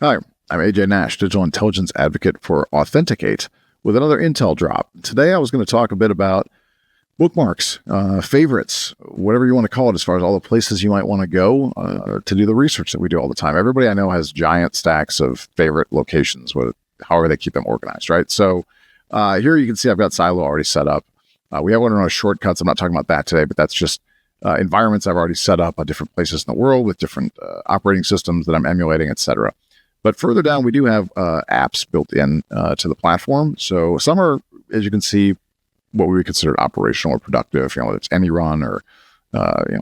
Hi, I'm AJ Nash, Digital Intelligence Advocate for Authenticate, with another Intel drop. Today I was going to talk a bit about bookmarks, favorites, whatever you want to call it, as far as all the places you might want to go to do the research that we do all the time. Everybody I know has giant stacks of favorite locations, however they keep them organized, right? So here you can see I've got Silo already set up. We have one of our shortcuts. I'm not talking about that today, but that's just environments I've already set up at different places in the world with different operating systems that I'm emulating, etc. But further down, we do have apps built in to the platform. So some are, as you can see, what we would consider operational or productive. Whether it's AnyRun or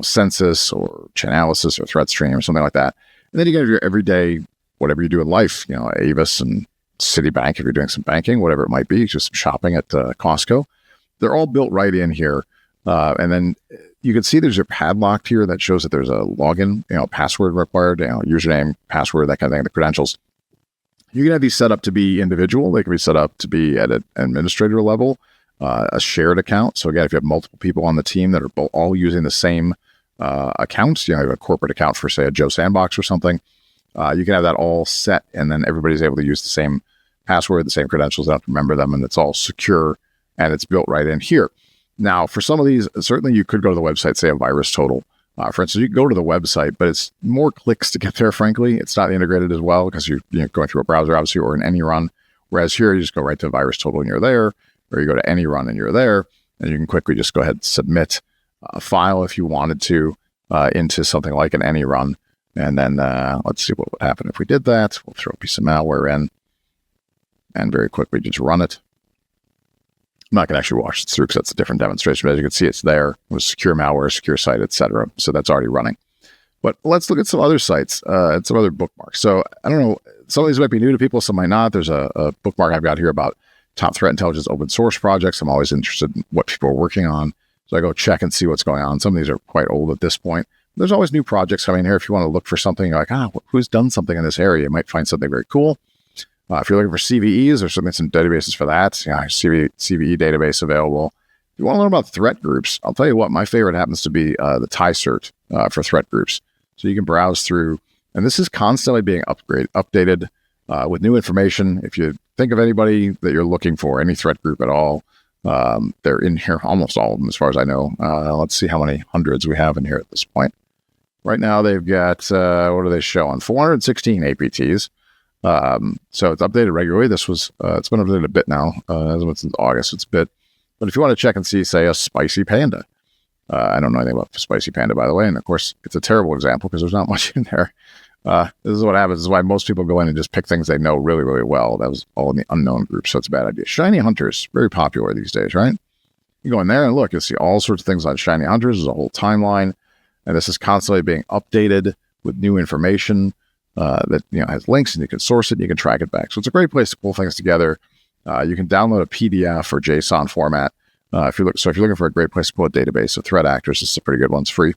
Census or Chainalysis or ThreatStream or something like that. And then you get your everyday, whatever you do in life. Avis and Citibank if you're doing some banking, whatever it might be, just shopping at Costco. They're all built right in here. And then you can see there's a padlock here that shows that there's a login, password required, username, password, that kind of thing, the credentials. You can have these set up to be individual. They can be set up to be at an administrator level, a shared account. So again, if you have multiple people on the team that are all using the same accounts, you have a corporate account for, say, a Joe Sandbox or something, you can have that all set, and then everybody's able to use the same password, the same credentials, they don't have to remember them, and it's all secure, and it's built right in here. Now, for some of these, certainly you could go to the website, say a VirusTotal. For instance, you can go to the website, but it's more clicks to get there, frankly. It's not integrated as well because you're going through a browser, obviously, or an AnyRun. Whereas here, you just go right to VirusTotal and you're there, or you go to AnyRun and you're there, and you can quickly just go ahead and submit a file if you wanted to into something like an AnyRun. And then let's see what would happen if we did that. We'll throw a piece of malware in and very quickly just run it. I'm not going to actually watch it through because that's a different demonstration, but as you can see, it's there with secure malware, secure site, etc. So that's already running. But let's look at some other sites and some other bookmarks. So I don't know, some of these might be new to people, some might not. There's a bookmark I've got here about top threat intelligence open source projects. I'm always interested in what people are working on. So I go check and see what's going on. Some of these are quite old at this point. There's always new projects coming here. If you want to look for something, you're like, who's done something in this area? You might find something very cool. If you're looking for CVEs, there's certainly some databases for that. CVE database available. If you want to learn about threat groups, I'll tell you what, my favorite happens to be the TICERT for threat groups. So you can browse through, and this is constantly being updated with new information. If you think of anybody that you're looking for, any threat group at all, they're in here, almost all of them as far as I know. Let's see how many hundreds we have in here at this point. Right now they've got, what do they show on? 416 APTs. So it's updated regularly. This was, it's been updated a bit now, since August, it's a bit, but if you want to check and see, say, a Spicy Panda, I don't know anything about Spicy Panda, by the way. And of course it's a terrible example because there's not much in there. This is what happens. This is why most people go in and just pick things they know really, really well. That was all in the unknown group. So it's a bad idea. Shiny Hunters, very popular these days, right? You go in there and look, you'll see all sorts of things on Shiny Hunters. There's a whole timeline, and this is constantly being updated with new information. That has links, and you can source it and you can track it back. So it's a great place to pull things together. You can download a PDF or JSON format. If you're looking for a great place to pull a database of threat actors, this is a pretty good one. It's free.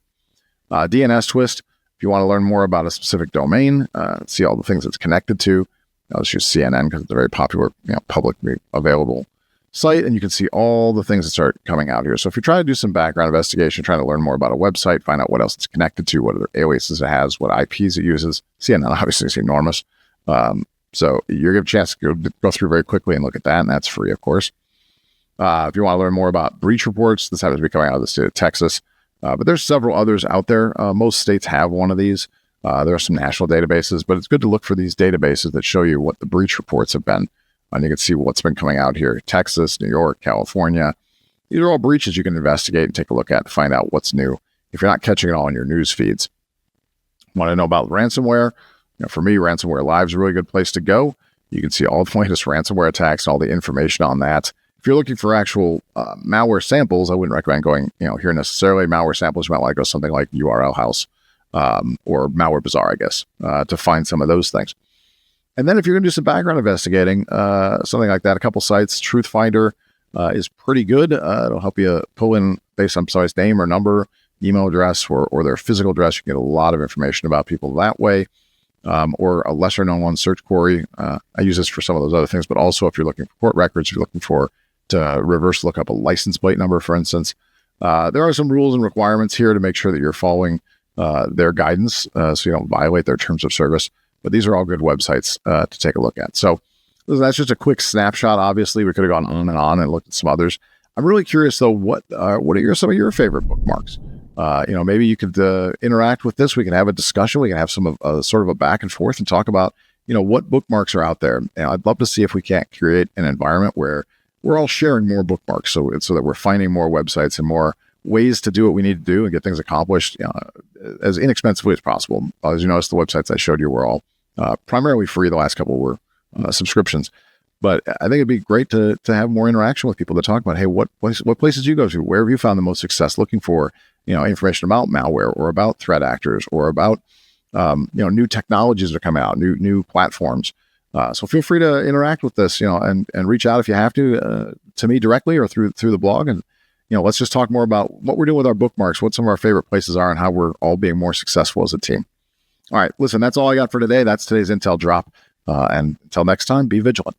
DNS Twist. If you want to learn more about a specific domain, see all the things it's connected to. I'll just use CNN because it's a very popular, publicly available site, and you can see all the things that start coming out here. So if you're trying to do some background investigation, trying to learn more about a website, find out what else it's connected to, what other aliases it has, what IPs it uses, CNN obviously is enormous. So you're going to have a chance to go through very quickly and look at that, and that's free, of course. If you want to learn more about breach reports, this happens to be coming out of the state of Texas, but there's several others out there. Most states have one of these. There are some national databases, but it's good to look for these databases that show you what the breach reports have been. And you can see what's been coming out here. Texas, New York, California. These are all breaches you can investigate and take a look at to find out what's new if you're not catching it all in your news feeds. Want to know about ransomware? For me, Ransomware Live is a really good place to go. You can see all the latest ransomware attacks and all the information on that. If you're looking for actual malware samples, I wouldn't recommend going here necessarily. Malware samples, you might want to go something like URL House or Malware Bazaar, I guess, to find some of those things. And then if you're going to do some background investigating, something like that, a couple sites, Truthfinder is pretty good. It'll help you pull in based on somebody's name or number, email address, or their physical address. You can get a lot of information about people that way. Or a lesser known one, Search Query. I use this for some of those other things, but also if you're looking for court records, if you're looking for to reverse look up a license plate number, for instance. There are some rules and requirements here to make sure that you're following their guidance so you don't violate their terms of service. but these are all good websites to take a look at. So that's just a quick snapshot. Obviously, we could have gone on and looked at some others. I'm really curious, though, what are some of your favorite bookmarks? Maybe you could interact with this. We can have a discussion. We can have some of sort of a back and forth and talk about, what bookmarks are out there. And I'd love to see if we can't create an environment where we're all sharing more bookmarks so that we're finding more websites and more ways to do what we need to do and get things accomplished as inexpensively as possible. As you notice, the websites I showed you were all primarily free. The last couple were subscriptions. But I think it'd be great to have more interaction with people to talk about, hey, what places do you go to? Where have you found the most success looking for, information about malware or about threat actors or about, new technologies that are coming out, new platforms. So feel free to interact with this, and reach out if you have to me directly or through the blog. And, let's just talk more about what we're doing with our bookmarks, what some of our favorite places are, and how we're all being more successful as a team. All right, listen, that's all I got for today. That's today's Intel Drop. And until next time, be vigilant.